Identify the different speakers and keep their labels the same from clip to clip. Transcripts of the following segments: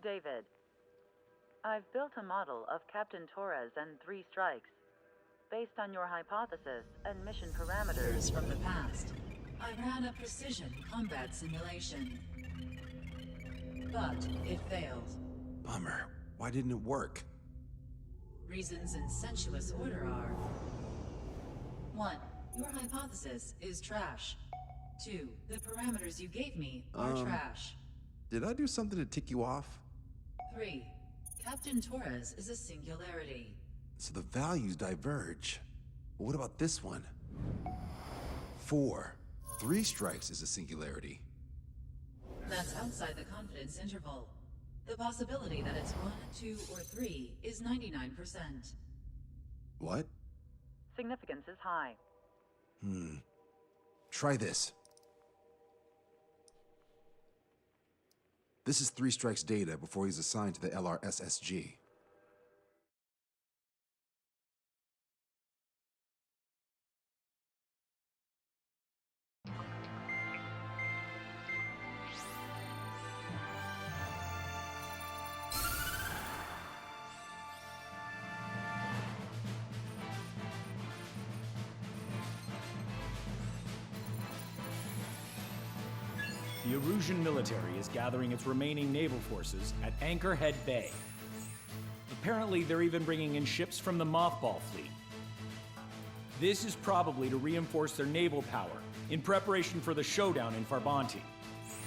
Speaker 1: David, I've built a model of Captain Torres and 3 strikes. Based on your hypothesis and mission parameters...
Speaker 2: Years from the past, I ran a precision combat simulation. But it failed.
Speaker 3: Bummer. Why didn't it work?
Speaker 2: Reasons in sensuous order are... 1. Your hypothesis is trash. 2. The parameters you gave me are trash.
Speaker 3: Did I do something to tick you off?
Speaker 2: 3. Captain Torres is a singularity.
Speaker 3: So the values diverge. But what about this one? 4. 3 strikes is a singularity.
Speaker 2: That's outside the confidence interval. The possibility that it's 1, 2, or 3 is 99%.
Speaker 3: What?
Speaker 1: Significance is high.
Speaker 3: Try this. This is 3 strikes data before he's assigned to the LRSSG.
Speaker 4: The Erusian military is gathering its remaining naval forces at Anchorhead Bay. Apparently, they're even bringing in ships from the Mothball fleet. This is probably to reinforce their naval power in preparation for the showdown in Farbanti.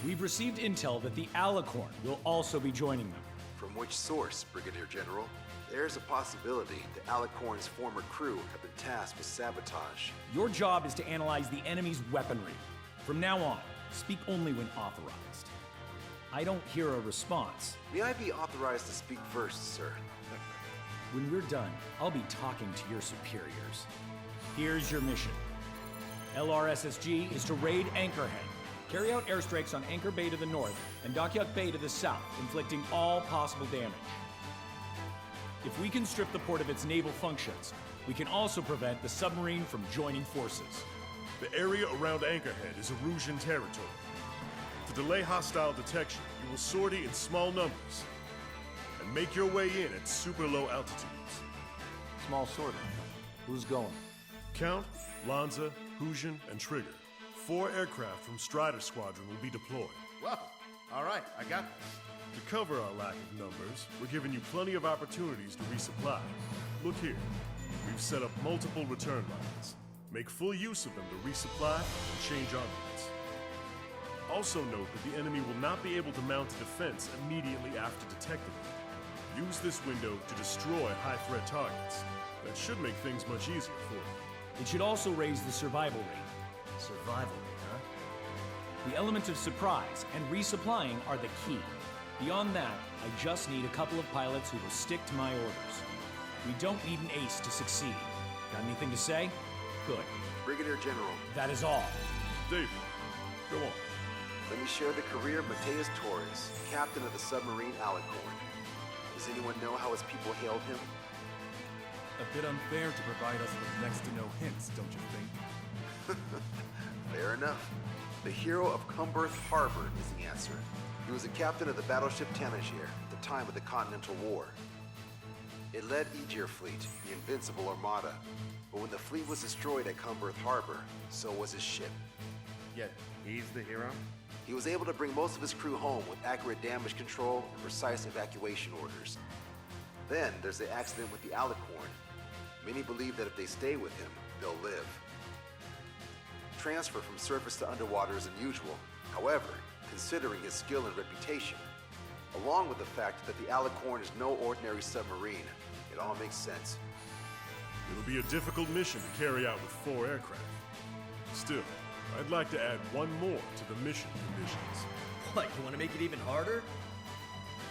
Speaker 4: We've received intel that the Alicorn will also be joining them.
Speaker 3: From which source, Brigadier General? There's a possibility the Alicorn's former crew have been tasked with sabotage.
Speaker 4: Your job is to analyze the enemy's weaponry. From now on, speak only when authorized. I don't hear a response.
Speaker 3: May I be authorized to speak first, sir?
Speaker 4: When we're done, I'll be talking to your superiors. Here's your mission. LRSSG is to raid Anchorhead, carry out airstrikes on Anchor Bay to the north and Dockyuk Bay to the south, inflicting all possible damage. If we can strip the port of its naval functions, we can also prevent the submarine from joining forces.
Speaker 5: The area around Anchorhead is Erusian territory. To delay hostile detection, you will sortie in small numbers and make your way in at super low altitudes.
Speaker 6: Small sortie. Who's going?
Speaker 5: Count, Lanza, Hujan, and Trigger. 4 aircraft from Strider Squadron will be deployed.
Speaker 6: Well, all right, I got this.
Speaker 5: To cover our lack of numbers, we're giving you plenty of opportunities to resupply. Look here, we've set up multiple return lines. Make full use of them to resupply and change armaments. Also note that the enemy will not be able to mount a defense immediately after detecting them. Use this window to destroy high-threat targets. That should make things much easier for you.
Speaker 4: It should also raise the survival rate.
Speaker 6: Survival rate, huh?
Speaker 4: The element of surprise and resupplying are the key. Beyond that, I just need a couple of pilots who will stick to my orders. We don't need an ace to succeed. Got anything to say? Good.
Speaker 3: Brigadier General.
Speaker 4: That is all.
Speaker 5: David, go on.
Speaker 3: Let me share the career of Mateus Torres, captain of the submarine Alicorn. Does anyone know how his people hailed him?
Speaker 7: A bit unfair to provide us with next to no hints, don't you think?
Speaker 3: Fair enough. The hero of Cumberth Harbor is the answer. He was the captain of the battleship Tanager at the time of the Continental War. It led Aegir Fleet, the Invincible Armada. But when the fleet was destroyed at Cumberth Harbor, so was his ship.
Speaker 6: Yet, he's the hero?
Speaker 3: He was able to bring most of his crew home with accurate damage control and precise evacuation orders. Then there's the accident with the Alicorn. Many believe that if they stay with him, they'll live. Transfer from surface to underwater is unusual. However, considering his skill and reputation, along with the fact that the Alicorn is no ordinary submarine, it all makes sense.
Speaker 5: It'll be a difficult mission to carry out with 4 aircraft. Still, I'd like to add one more to the mission conditions.
Speaker 6: What, you want to make it even harder?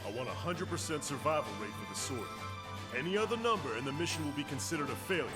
Speaker 5: I want a 100% survival rate for the sortie. Any other number and the mission will be considered a failure.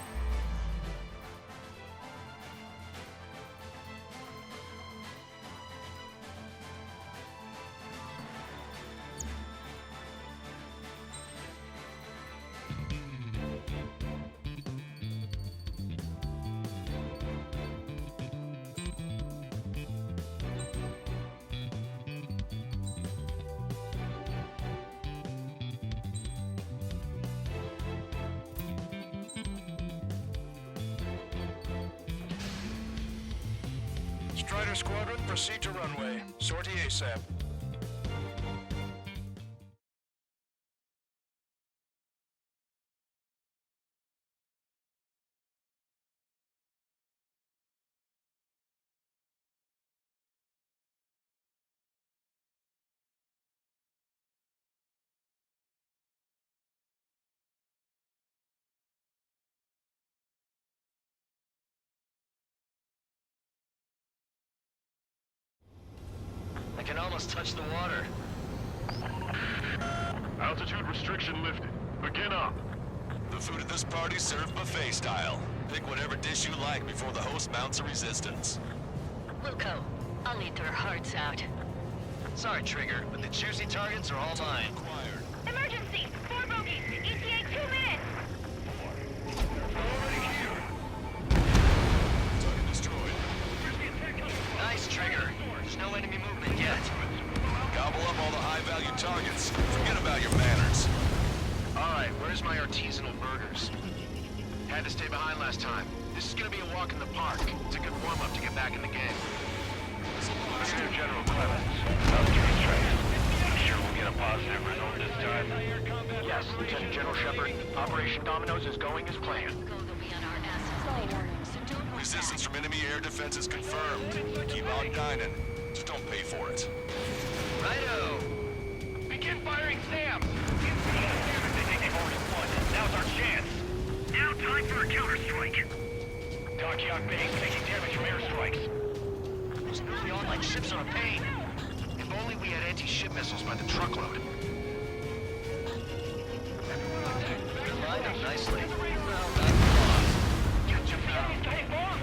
Speaker 8: Strider Squadron, proceed to runway. Sortie ASAP.
Speaker 9: I can almost touch the water.
Speaker 5: Altitude restriction lifted. Begin up.
Speaker 10: The food at this party's served buffet style. Pick whatever dish you like before the host mounts a resistance.
Speaker 11: Wilco, I'll eat their hearts out.
Speaker 9: Sorry, Trigger, but the juicy targets are all mine.
Speaker 10: Acquired.
Speaker 11: Emergency! 4 bogeys! ETA 2 minutes!
Speaker 10: Target destroyed.
Speaker 9: Nice, Trigger. There's no enemy movement yet.
Speaker 10: Gobble up all the high-value targets. Forget about your manners.
Speaker 8: Alright, where's my artisanal burgers? Had to stay behind last time. This is gonna be a walk in the park. It's a good warm-up to get back in the game. Brigadier General Clemens, South Coast Strike. Sure we'll get a positive result this time? Yes, Lieutenant General Shepard. Operation Dominoes is going as planned.
Speaker 11: They'll be on our asses later, so don't
Speaker 10: Resistance from enemy air defense is confirmed. Keep on dining. Just don't pay for it.
Speaker 9: Righto!
Speaker 8: Begin firing SAM! They think they've already won. Now's our chance. Now time for a counterstrike. Dockyard base taking damage from airstrikes.
Speaker 9: Those newly online ships are a pain.
Speaker 8: If only we had anti-ship missiles by the truckload.
Speaker 9: You lined them nicely. Well,
Speaker 8: Get your feet! Stay bomb!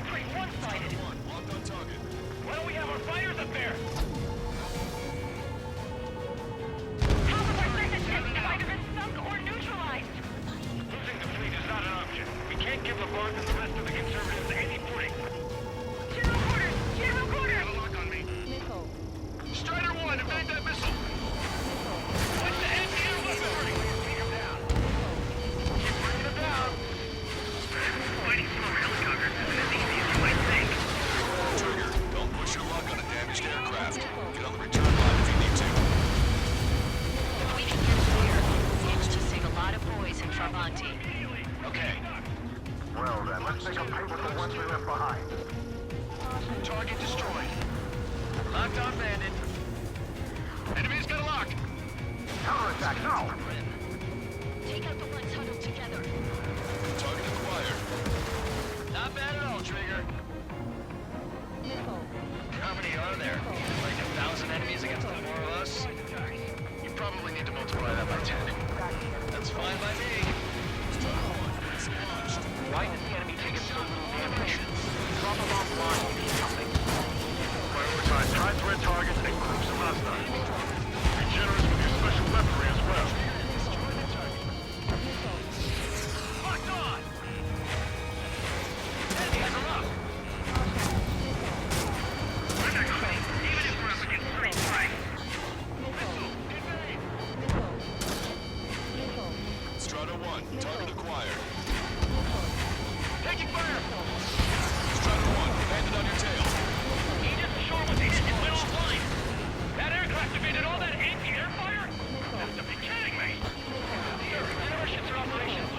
Speaker 8: Pretty one-sided.
Speaker 10: Locked on target.
Speaker 8: Why don't we have our fighters up there?
Speaker 11: Half of our second ships have either been sunk or neutralized!
Speaker 8: Losing the fleet is not an option. We can't give Labarge and the rest of the conservatives any footing.
Speaker 11: General quarters! General quarters!
Speaker 8: Lock on me.
Speaker 11: Missile.
Speaker 8: Strider 1, evade that missile! What's the anti-air weaponry? Take him down. Keep bringing him down. Fighting storm helicopters isn't as easy as you might think.
Speaker 10: Trigger, don't push your luck on a damaged aircraft. Get on the return line if you need to.
Speaker 11: We can get clear. Managed to save a lot of boys in Travanti.
Speaker 8: Okay. Well then, let's make a pay for the ones we left behind. Target destroyed.
Speaker 9: locked on bandit.
Speaker 8: Enemy's got a lock. Counterattack now.
Speaker 11: Take out the ones huddled together.
Speaker 10: Target acquired.
Speaker 9: Not bad at all, Trigger. How many are there? Like 1,000 enemies against the 4 of us?
Speaker 8: You probably need to multiply that by 10.
Speaker 9: That's fine by me.
Speaker 8: Why does the enemy take so little damage? Drop a bomb line if you need something. Prioritize high-threat targets and groups of hostiles. Be generous with your special weaponry as well. Locked on! Enemies are up! Even if we're up against 3 strikes.
Speaker 10: Strider 1, target acquired.
Speaker 8: Taking fire!
Speaker 10: Strider 1, bandit on your tail.
Speaker 8: Aegis ashore was hit and went offline! That aircraft evaded all that anti-air fire? Have to be kidding me! None of our ships are operational.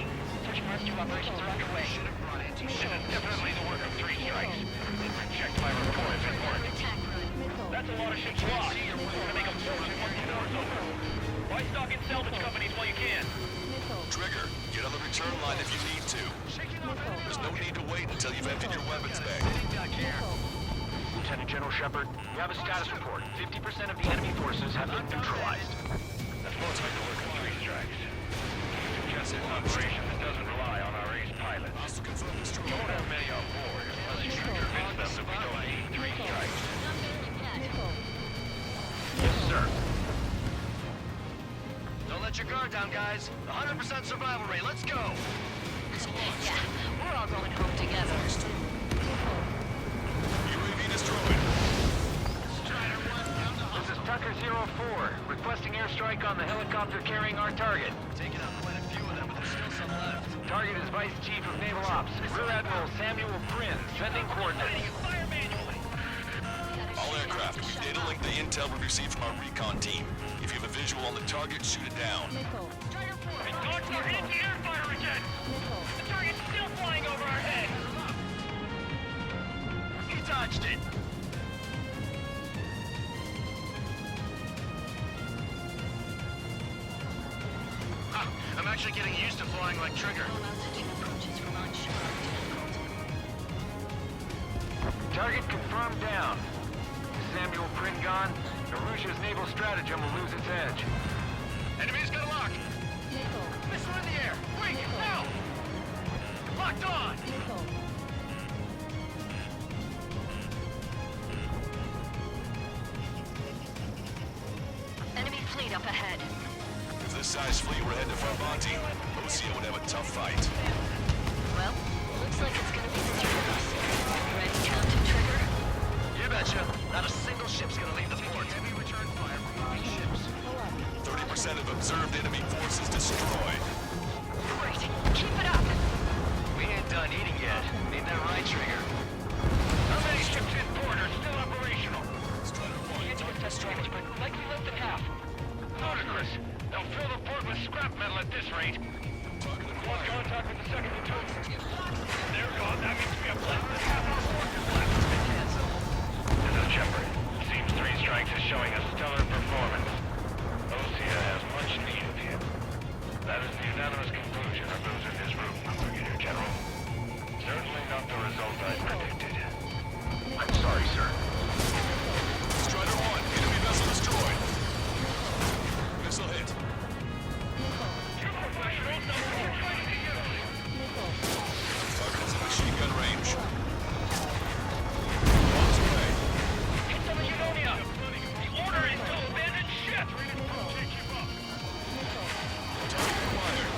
Speaker 8: Search and rescue operations are underway. This is definitely the work of 3 strikes. They'd reject my report if it weren't. That's a lot of ships lost. We're gonna make them fortune once the war's over. Buy stock in salvage companies while you can.
Speaker 10: Trigger, get on the return line if you need to. There's no need to wait until you've emptied your weapons bag.
Speaker 8: Lieutenant General Shepard, we have a status report. 50% of the enemy forces have been neutralized. That's most like the work of 3 strikes. Just an operation that doesn't rely on our ace pilots. You won't have many on board unless you can convince them that we don't need 3 strikes. Yes, sir.
Speaker 9: Don't let your guard down, guys. 100% survival rate. Let's go.
Speaker 11: Yeah, we're all going home together.
Speaker 10: UAV destroyed.
Speaker 8: This is Tucker 04, requesting airstrike on the helicopter carrying our target.
Speaker 9: Taking out quite a few of them, but there's still some left.
Speaker 8: Target is Vice Chief of Naval Ops, Rear Admiral Samuel Prynn, sending coordinates. Fire manually!
Speaker 10: All aircraft, we've data linked the intel we received from our recon team. If you have a visual on the target, shoot it down.
Speaker 8: Tiger 4, it's on for anti-air fire again! The target's still flying over our head!
Speaker 9: He dodged it! I'm actually getting used to flying like Trigger.
Speaker 8: Target confirmed down. Samuel Pringon, Arusha's naval stratagem will lose its edge.
Speaker 9: Enemy's got a lock! Missile in the air! Wait, now! Locked on!
Speaker 11: Enemy fleet up ahead.
Speaker 10: If this size fleet were headed for Farbanti, Lucia would have a tough fight.
Speaker 11: Well, looks like it's gonna be the three of us. Ready, Captain Trigger?
Speaker 9: You betcha. Not a single ship's gonna leave the port. Heavy return fire from enemy ships.
Speaker 10: 30% of observed enemy forces destroyed.
Speaker 11: Great. Keep it up.
Speaker 9: We ain't done eating yet. Ain't that right, Trigger?
Speaker 8: How many ships in port are still operational?
Speaker 10: Strider 1,
Speaker 8: Can't do a test damage, but likely less than half. Ludicrous. They'll fill the port with scrap metal at this rate. Lost contact with the second platoon. They're gone. That means we have less than half our forces left. This is Shepard. Seems 3 Strikes is showing a stellar performance. Lucia has much need of him. That is the unanimous conclusion of those in this room, Brigadier General. Certainly not the result I predicted. I'm sorry, sir.
Speaker 10: Strider 1, enemy vessel destroyed. Missile hit. Target is in machine gun range. Lost away.
Speaker 8: Hit some of Udonia! The order is to abandon ship!
Speaker 10: Target acquired.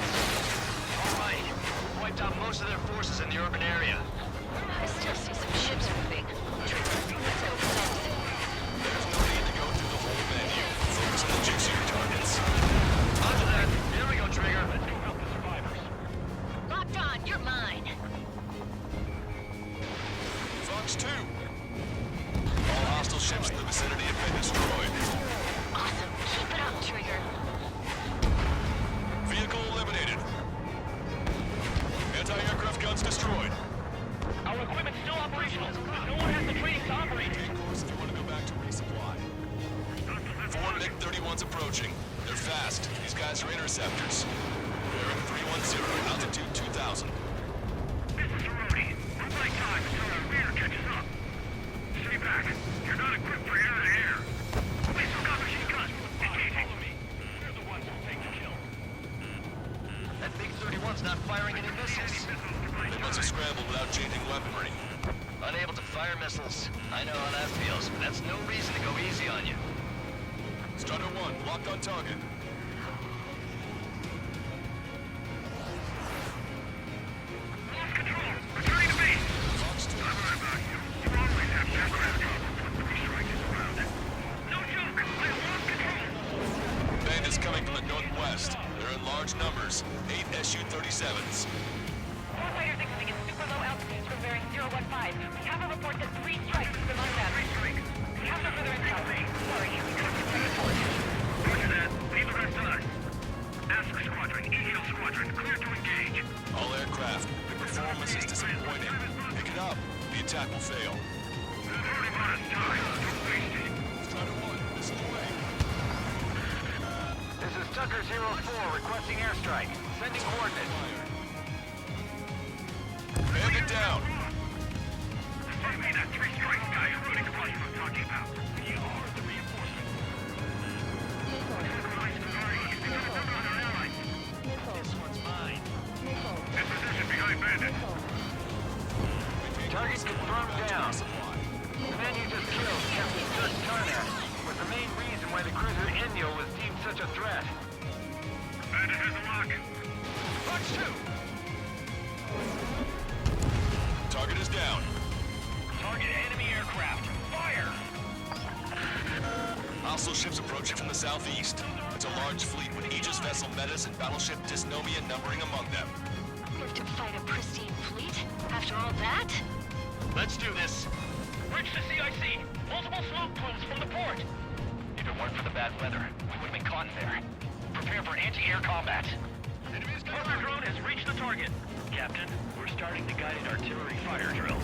Speaker 9: All right. Wiped out most of their forces in the urban area.
Speaker 11: I still see some ships moving. Trigger, let's go fast.
Speaker 10: There's no need to go through the whole menu. Focus on the juicier targets.
Speaker 9: Onto that. Here we go, Trigger.
Speaker 8: Let's go help the survivors.
Speaker 11: Locked on, you're mine.
Speaker 10: Fox 2. All hostile ships in the vicinity have been destroyed.
Speaker 11: Awesome. Keep it up, Trigger.
Speaker 10: Vehicle eliminated. Anti-aircraft guns destroyed.
Speaker 8: Our equipment's still operational, but no one has the training to operate.
Speaker 10: Take course if you want to go back to resupply. 4 MiG-31s approaching. They're fast. These guys are interceptors. Bearing 310, altitude 2000.
Speaker 8: This is Rhodey. We're playing time until our rear catches up. Stay back. You're not equipped for air-to-air. Please look out machine guns. Follow me. We're the ones who take the kill.
Speaker 9: That big 31's not firing any missiles.
Speaker 10: They must have scrambled without changing weaponry.
Speaker 9: Unable to fire missiles. I know how that feels, but that's no reason to go easy on you.
Speaker 10: Strider 1, locked on target.
Speaker 8: Lost control. Returning to base.
Speaker 10: Fox 2.
Speaker 8: I'm right about you. You always have aircraft when 3 Strikes is around. No joke. I lost control.
Speaker 10: Bandits coming from the northwest. They're in large numbers. 8 Su-37s.
Speaker 12: Warfighter exiting at super low altitudes from bearing 015. We have a report that 3 Strikes is among them.
Speaker 8: 3 Strikes.
Speaker 12: We have no further intel. Sorry, we couldn't get the report.
Speaker 8: Roger that. Leave the rest to us. Ask Squadron, EHL Squadron, clear to engage.
Speaker 10: All aircraft. The performance is disappointing. Pick it up. The attack will fail.
Speaker 8: We've already run out of time. Don't waste it.
Speaker 10: Strider 1, missile away.
Speaker 8: This is Tucker 04 requesting airstrike. Sending coordinates.
Speaker 10: Bandit down.
Speaker 8: Find me that 3 Strikes guy who wrote the I'm talking about. You are the reinforcement.
Speaker 9: This one's mine.
Speaker 8: In position behind Bandit. Target confirmed down. The man you just killed, Captain Dirk Tarnak, was the main reason why the cruiser Enyo was deemed such a threat. Bandit has a lock. Fox 2!
Speaker 10: Target is down.
Speaker 8: Target enemy aircraft. Fire!
Speaker 10: Hostile ships approaching from the southeast. It's a large fleet with Aegis vessel Metis and battleship Dysnomia numbering among them.
Speaker 11: Live to fight a pristine fleet? After all that?
Speaker 9: Let's do this.
Speaker 8: Bridge to CIC. Multiple smoke plumes from the port. If it weren't for the bad weather, we would have been caught in there. Prepare for anti-air combat. Harbor drone has reached the target. Captain, we're starting the guided artillery fire drill.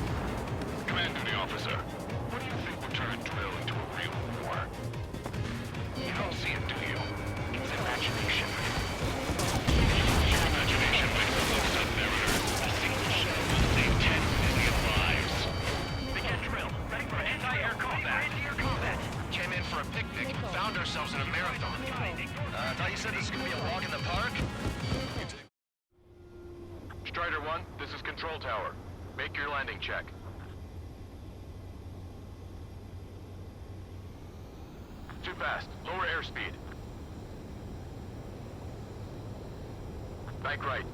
Speaker 10: Command duty officer, what do you think would turn a drill into a real war?
Speaker 8: You don't see it, do you? It's imagination.
Speaker 10: Your imagination makes it look so narrow.
Speaker 8: A single shell will save 10 million lives. Begin drill. Ready for anti-air combat.
Speaker 9: Came in for a picnic, found ourselves in a marathon.
Speaker 6: Thought you said this was gonna be a walk in the park?
Speaker 9: Strider 1, this is Control Tower. Make your landing check. Too fast. Lower airspeed. Bank right.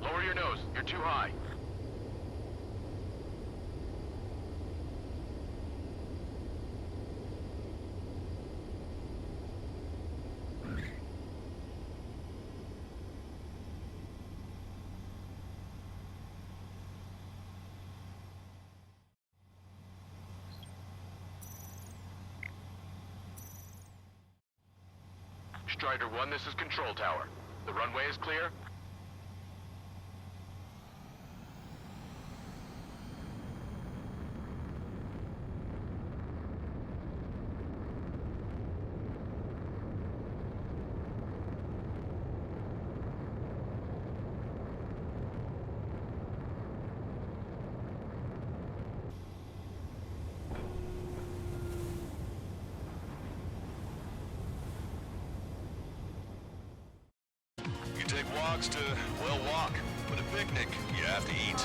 Speaker 9: Lower your nose. You're too high. Strider 1, this is Control Tower. The runway is clear?
Speaker 10: Walks to, well, walk. With a picnic, you have to eat.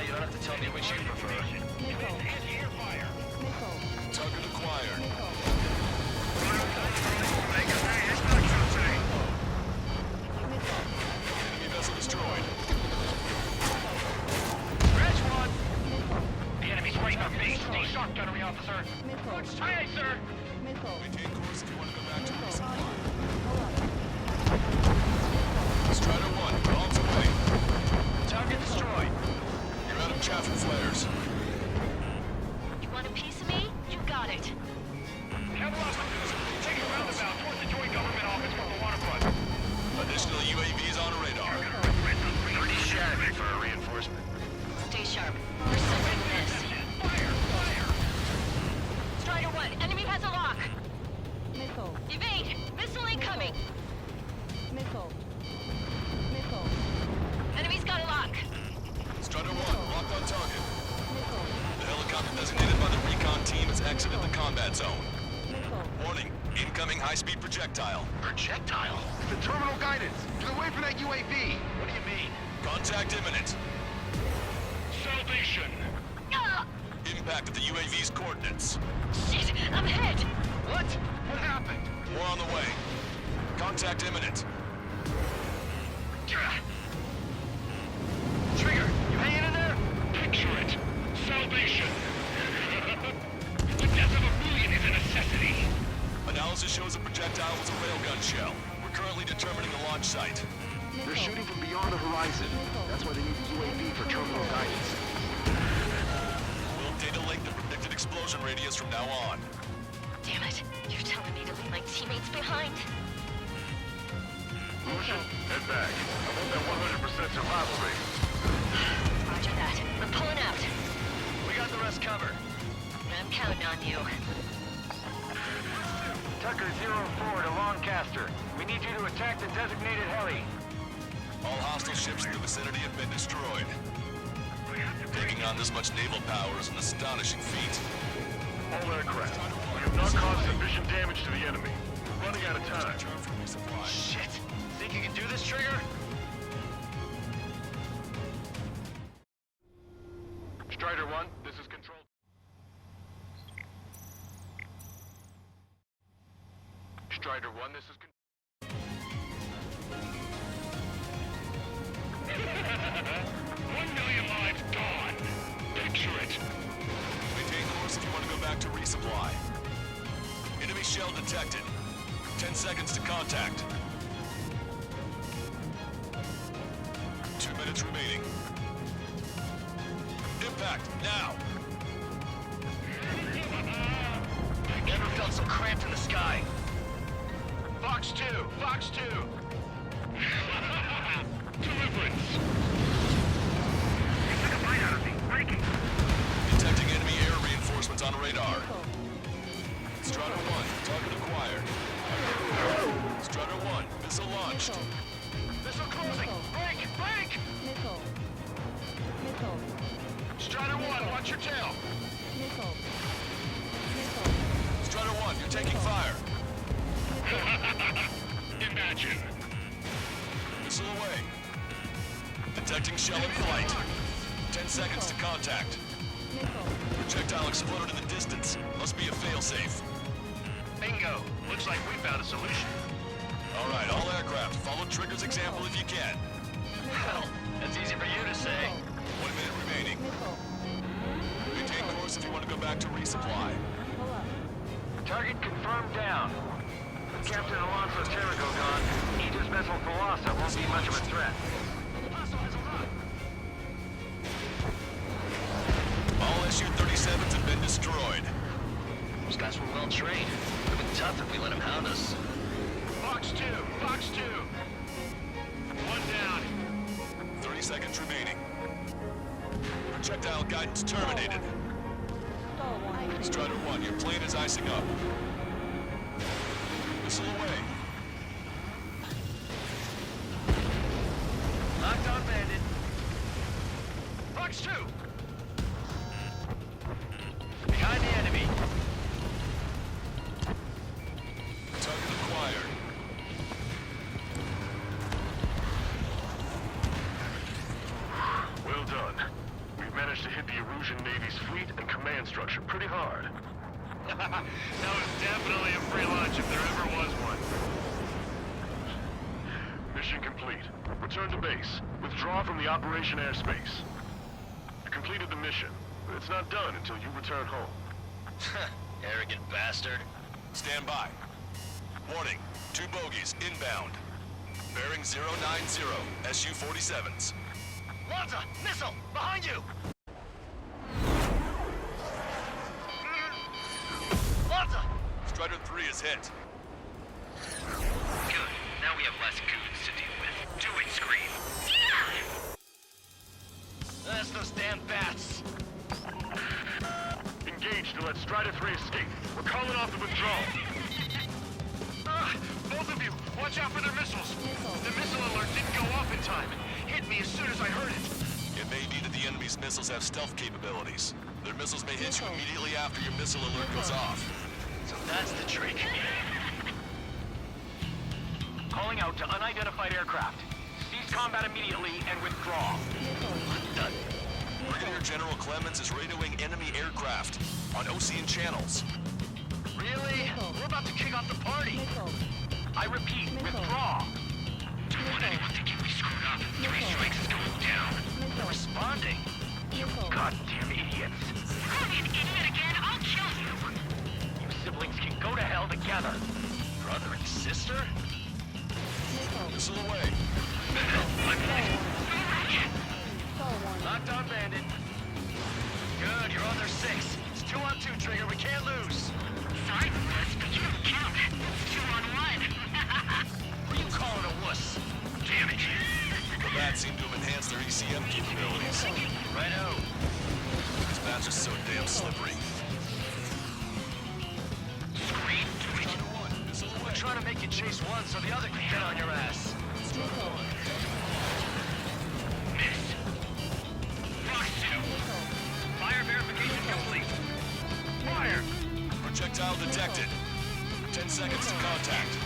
Speaker 6: You don't have to tell me which you prefer.
Speaker 8: Anti-air fire.
Speaker 10: Target acquired. Enemy vessel destroyed.
Speaker 8: Reg 1. The enemy's right in our base. Stay sharp, gunnery officer. Aye, aye, sir.
Speaker 10: Maintain course if you want to go back to resupply. Strider 1, bombs away.
Speaker 8: Target destroyed.
Speaker 10: You're out of chaff and flares.
Speaker 11: You want a piece of me? You got it.
Speaker 8: Captain Officer, take a roundabout towards the Joint Government Office from the waterfront.
Speaker 10: Additional UAVs on radar.
Speaker 9: Pretty shabby for a reinforcement.
Speaker 11: Stay sharp. We're sensing this.
Speaker 8: Fire! Fire!
Speaker 11: Strider 1, enemy has a lock. Missile. Evade! Missile incoming! Missile. Enemy's got a lock.
Speaker 10: Strider 1, locked on target. The helicopter designated by the recon team has exited the combat zone. Warning, incoming high-speed projectile.
Speaker 9: Projectile? The terminal guidance! Get away from that UAV! What do you mean?
Speaker 10: Contact imminent.
Speaker 8: Salvation!
Speaker 11: Ah!
Speaker 10: Impact of the UAV's coordinates.
Speaker 11: Shit! I'm hit!
Speaker 9: What? What happened?
Speaker 10: More on the way. Contact imminent.
Speaker 8: Trigger, you hanging in there? Picture it. Salvation. The death of 1,000,000 is a necessity.
Speaker 10: Analysis shows the projectile was a railgun shell. We're currently determining the launch site.
Speaker 3: They're shooting from beyond the horizon. That's why they need the UAV for terminal guidance.
Speaker 10: We'll data link the predicted explosion radius from now on.
Speaker 11: Damn it. You're telling me to leave my teammates behind?
Speaker 9: Lucian, head back. I want that 100% survival rate.
Speaker 11: Roger that. I'm pulling out.
Speaker 6: We got the rest covered.
Speaker 11: I'm counting on you.
Speaker 8: Tucker 04 to Lancaster. We need you to attack the designated heli.
Speaker 10: All hostile ships in the vicinity have been destroyed. Taking on this much naval power is an astonishing feat.
Speaker 9: All aircraft. We have not caused sufficient damage to the enemy. We're running out of time.
Speaker 10: Return for resupply.
Speaker 6: Shit. Think you can do this, Trigger?
Speaker 9: Strider 1, this is Control. Strider 1, this is Control.
Speaker 8: 1,000,000 lives gone. Picture it.
Speaker 10: Maintain course if you want to go back to resupply. Enemy shell detected. 10 seconds to contact. 2 minutes remaining. impact, now!
Speaker 6: Never felt so cramped in the sky.
Speaker 9: Fox 2! Fox 2! Deliverance! They took a bite out of me. Breaking!
Speaker 10: Detecting enemy air reinforcements on radar. Strider 1, target acquired. Strider 1, missile launched.
Speaker 9: Missile closing! Break! Break!
Speaker 13: Missile. Missile.
Speaker 9: Strider 1, watch your tail!
Speaker 13: Missile. Missile.
Speaker 10: Strider 1, you're taking fire.
Speaker 9: Imagine!
Speaker 10: Missile away. Detecting shell in flight. 10 seconds to contact.
Speaker 13: Missile.
Speaker 10: Projectile exploded in the distance. Must be a failsafe.
Speaker 9: Bingo! Looks like we found a solution.
Speaker 10: All right, all aircraft, follow Trigger's example if you can.
Speaker 6: Well, that's easy for you to say.
Speaker 10: 1 minute remaining.
Speaker 13: Missile.
Speaker 10: Maintain course if you want to go back to resupply.
Speaker 13: Pull up.
Speaker 9: Target confirmed down. Captain Alonso Terrigo gone. Aegis vessel Thalassa won't be much of a threat.
Speaker 10: All Su-37s have been destroyed.
Speaker 6: Those guys were well trained. It would have been tough if we let them hound us.
Speaker 9: Fox 2! Fox 2! One down.
Speaker 10: 30 seconds remaining. Projectile guidance terminated.
Speaker 13: Stall one.
Speaker 10: Strider 1, your plane is icing up. Missile away.
Speaker 9: Locked on bandit. Fox 2! Behind the enemy.
Speaker 10: Target acquired.
Speaker 5: Well done. We've managed to hit the Erusian Navy's fleet and command structure pretty hard.
Speaker 9: That was definitely a free lunch if there ever was one.
Speaker 5: Mission complete. Return to base. Withdraw from the operation airspace. You completed the mission, but it's not done until you return home.
Speaker 6: Arrogant bastard.
Speaker 10: Stand by. Warning, 2 bogies inbound. Bearing 090, Su-47s.
Speaker 6: Lanza! Missile! Behind you! Lanza!
Speaker 10: Strider 3 is hit.
Speaker 8: Good. Now we have less goons to deal with. Do it, Scream.
Speaker 6: That's those damn bats.
Speaker 5: Engage to let Strider 3 escape. We're calling off the withdrawal.
Speaker 9: Both of you, watch out for their missiles. The missile alert didn't go off in time. Hit me as soon as I heard it.
Speaker 10: It may be that the enemy's missiles have stealth capabilities. Their missiles may hit you immediately after your missile alert goes off.
Speaker 6: So that's the trick.
Speaker 9: Calling out to unidentified aircraft. Cease combat immediately and withdraw.
Speaker 6: Done.
Speaker 10: Brigadier General Clemens is radioing enemy aircraft on Ocean channels.
Speaker 9: Really? We're about to kick off the party. I repeat, withdraw.
Speaker 8: Don't want anyone thinking we screwed up. 3 strikes is going down.
Speaker 9: They're responding. You goddamn idiots.
Speaker 8: Call me an idiot again, I'll kill you.
Speaker 9: You siblings can go to hell together.
Speaker 6: Brother and sister?
Speaker 10: Missile away.
Speaker 9: Locked on bandit.
Speaker 6: Good, you're on their 6. It's 2 on 2, Trigger. We can't lose.
Speaker 8: Sorry, Wuss, but you don't count. It's 2 on 1.
Speaker 6: Who are you calling a wuss?
Speaker 8: Damn it.
Speaker 10: The bats seem to have enhanced their ECM capabilities.
Speaker 6: Righto.
Speaker 10: These bats are so damn slippery.
Speaker 8: Scream, do it.
Speaker 10: Strider 1, missile away.
Speaker 6: We're trying to make you chase one so the other can get on your ass.
Speaker 10: Strider 1.
Speaker 8: Miss. Fox 2. Fire verification complete.
Speaker 9: Fire!
Speaker 10: Projectile detected. 10 seconds to contact.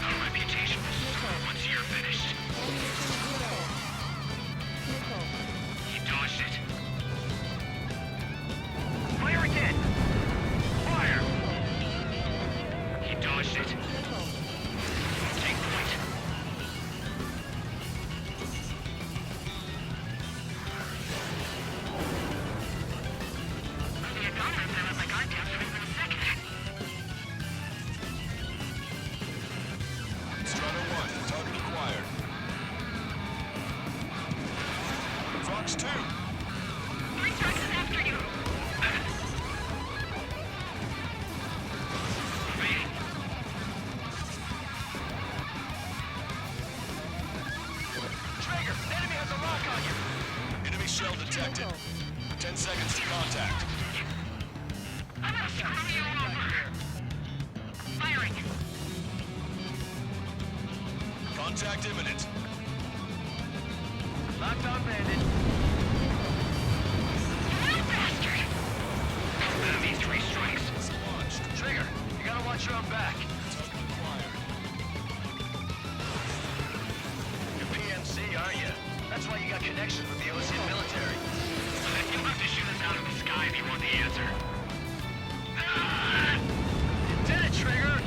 Speaker 8: Our reputation will soar once you're finished. He dodged it.
Speaker 9: Fire again! Fire!
Speaker 8: He dodged it. Take point. The odometer sounded like our depth within a second.
Speaker 10: Strider 1, target acquired.
Speaker 12: Firing.
Speaker 10: Contact imminent.
Speaker 9: Locked on bandit.
Speaker 12: You bastard! Enemy 3 strikes.
Speaker 10: Launched.
Speaker 9: Trigger, you gotta watch your own back.
Speaker 10: Token acquired.
Speaker 9: You're PMC, aren't you? That's why you got connections with the Elysian military.
Speaker 12: You'll have to shoot us out of the sky if you want the answer.
Speaker 9: You did it, Trigger!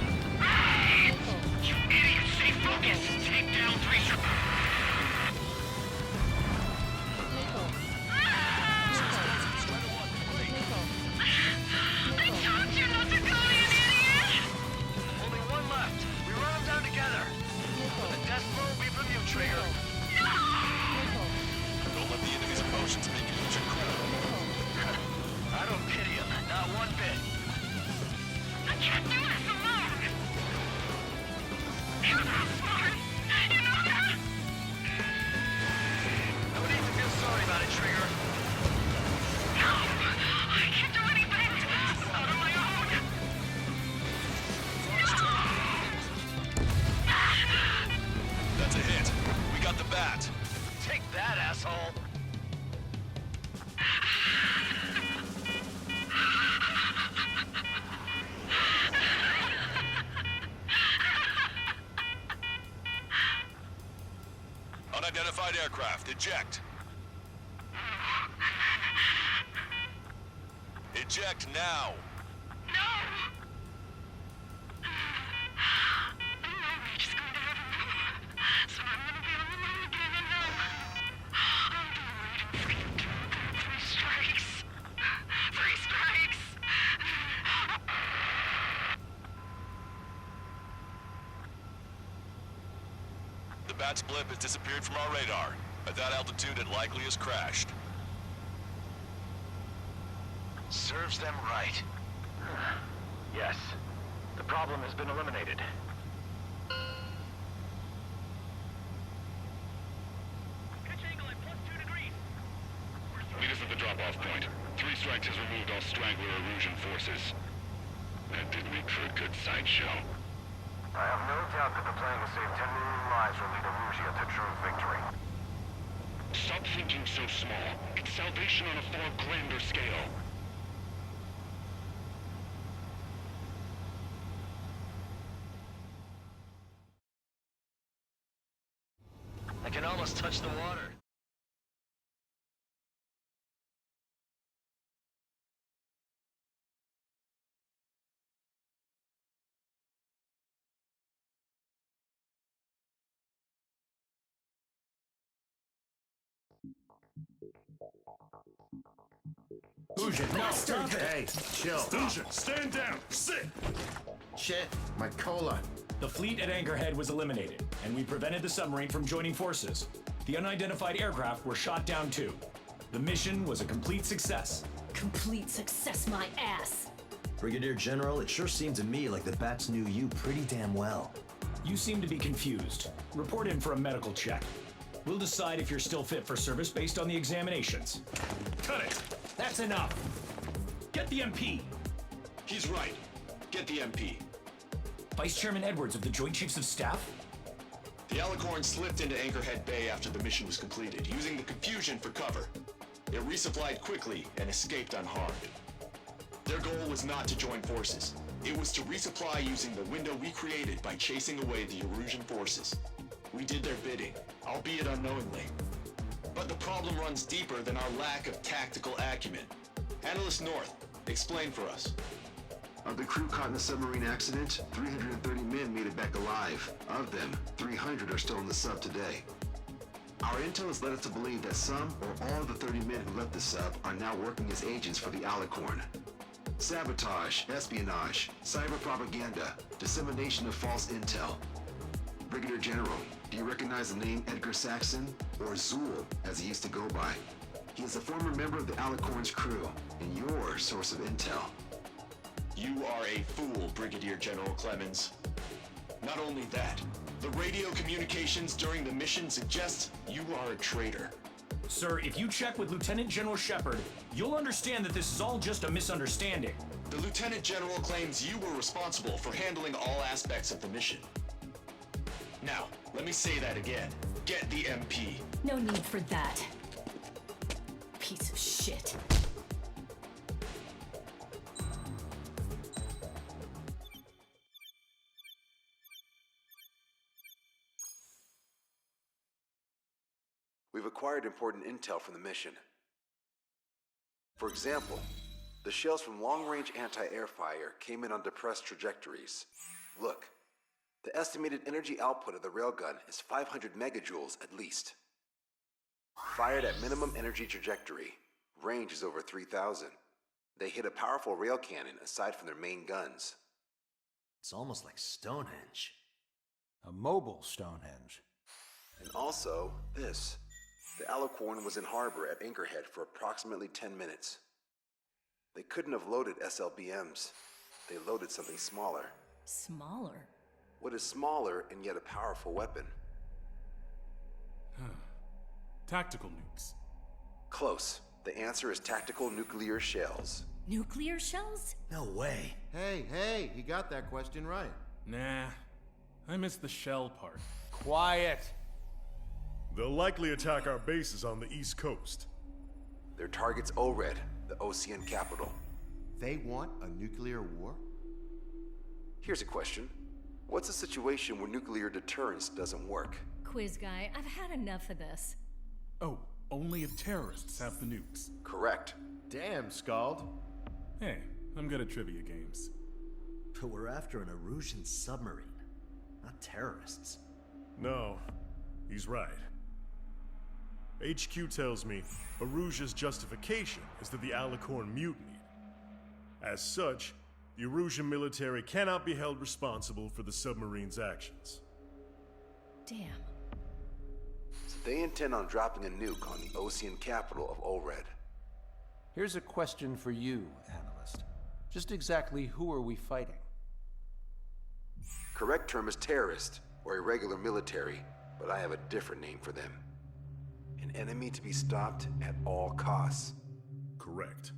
Speaker 12: You idiot! Stay focused! Take down 3 strikes.
Speaker 13: Missile.
Speaker 12: I told you not to go, you idiot!
Speaker 9: Only one left. We run them down together. The death blow will be from you, Trigger.
Speaker 10: Don't let the enemy's emotions make you lose your credible.
Speaker 9: I don't pity him, not one bit.
Speaker 12: I can't do this alone! You're not smart! You know that?
Speaker 9: No need to feel sorry about it, Trigger.
Speaker 12: No! I can't do anything! Out on my own!
Speaker 10: That's a hit. We got the bat.
Speaker 9: Take that, asshole.
Speaker 10: Unidentified aircraft. Eject. Eject now.
Speaker 12: No! I'm just going to have a so I'm gonna be on the moon again and I'm bored. 3 strikes. 3 strikes.
Speaker 10: The bat's blip has disappeared from our radar. At that altitude, it likely has crashed.
Speaker 9: Serves them right. Yes. The problem has been eliminated.
Speaker 8: Pitch angle at +2 degrees. Meet us at the drop-off point. 3 strikes has removed all Strangler erosion forces. That did make for a good sideshow.
Speaker 9: I have no doubt that the plan to save 10 million lives will lead Erusia to true victory.
Speaker 8: Stop thinking so small. It's salvation on a far grander scale.
Speaker 9: I can almost touch the water.
Speaker 14: Fusion, no, stop it! Hey, chill.
Speaker 5: Fusion, stand down. Sit.
Speaker 14: Shit, my cola.
Speaker 4: The fleet at Anchorhead was eliminated, and we prevented the submarine from joining forces. The unidentified aircraft were shot down too. The mission was a complete success.
Speaker 11: Complete success, my ass.
Speaker 15: Brigadier General, it sure seemed to me like the bats knew you pretty damn well.
Speaker 4: You seem to be confused. Report in for a medical check. We'll decide if you're still fit for service based on the examinations.
Speaker 5: Cut it.
Speaker 4: That's enough. Get the MP.
Speaker 10: He's right. Get the MP.
Speaker 4: Vice Chairman Edwards of the Joint Chiefs of Staff?
Speaker 10: The Alicorn slipped into Anchorhead Bay after the mission was completed, using the confusion for cover. It resupplied quickly and escaped unharmed. Their goal was not to join forces. It was to resupply using the window we created by chasing away the Erusian forces. We did their bidding, albeit unknowingly. But the problem runs deeper than our lack of tactical acumen. Analyst North, explain for us.
Speaker 3: Of the crew caught in the submarine accident, 330 men made it back alive. Of them, 300 are still in the sub today. Our intel has led us to believe that some or all of the 30 men who left the sub are now working as agents for the Alicorn. Sabotage, espionage, cyber propaganda, dissemination of false intel. Brigadier General, do you recognize the name Edgar Saxon, or Zool, as he used to go by? He is a former member of the Alicorn's crew, and your source of intel.
Speaker 10: You are a fool, Brigadier General Clemens. Not only that, the radio communications during the mission suggest you are a traitor.
Speaker 4: Sir, if you check with Lieutenant General Shepard, you'll understand that this is all just a misunderstanding.
Speaker 10: The Lieutenant General claims you were responsible for handling all aspects of the mission. Now, let me say that again. Get the MP.
Speaker 16: No need for that. Piece of shit.
Speaker 3: We've acquired important intel from the mission. For example, the shells from long-range anti-air fire came in on depressed trajectories. Look, the estimated energy output of the railgun is 500 megajoules at least. Fired at minimum energy trajectory, range is over 3,000. They hit a powerful rail cannon aside from their main guns.
Speaker 15: It's almost like Stonehenge.
Speaker 17: A mobile Stonehenge.
Speaker 3: And also, this. The Alicorn was in harbor at Anchorhead for approximately 10 minutes. They couldn't have loaded SLBMs. They loaded something smaller.
Speaker 16: Smaller?
Speaker 3: What is smaller and yet a powerful weapon?
Speaker 7: Tactical nukes.
Speaker 3: Close. The answer is tactical nuclear shells.
Speaker 16: Nuclear shells?
Speaker 15: No way.
Speaker 14: Hey, he got that question right.
Speaker 7: Nah, I missed the shell part.
Speaker 17: Quiet.
Speaker 5: They'll likely attack our bases on the East Coast.
Speaker 3: Their target's ORED, the Ocean capital.
Speaker 14: They want a nuclear war?
Speaker 3: Here's a question. What's a situation where nuclear deterrence doesn't work?
Speaker 16: Quiz guy, I've had enough of this.
Speaker 7: Oh, only if terrorists have the nukes.
Speaker 3: Correct.
Speaker 14: Damn, Scald.
Speaker 7: Hey, I'm good at trivia games.
Speaker 15: But we're after an Erusian submarine, not terrorists.
Speaker 5: No, he's right. HQ tells me Erusia's justification is that the Alicorn mutinied. As such, the Erusian military cannot be held responsible for the submarine's actions.
Speaker 16: Damn.
Speaker 3: So they intend on dropping a nuke on the Ocean capital of ORED.
Speaker 17: Here's a question for you, analyst. Just exactly who are we fighting?
Speaker 3: Correct term is terrorist, or irregular military, but I have a different name for them. An enemy to be stopped at all costs.
Speaker 5: Correct.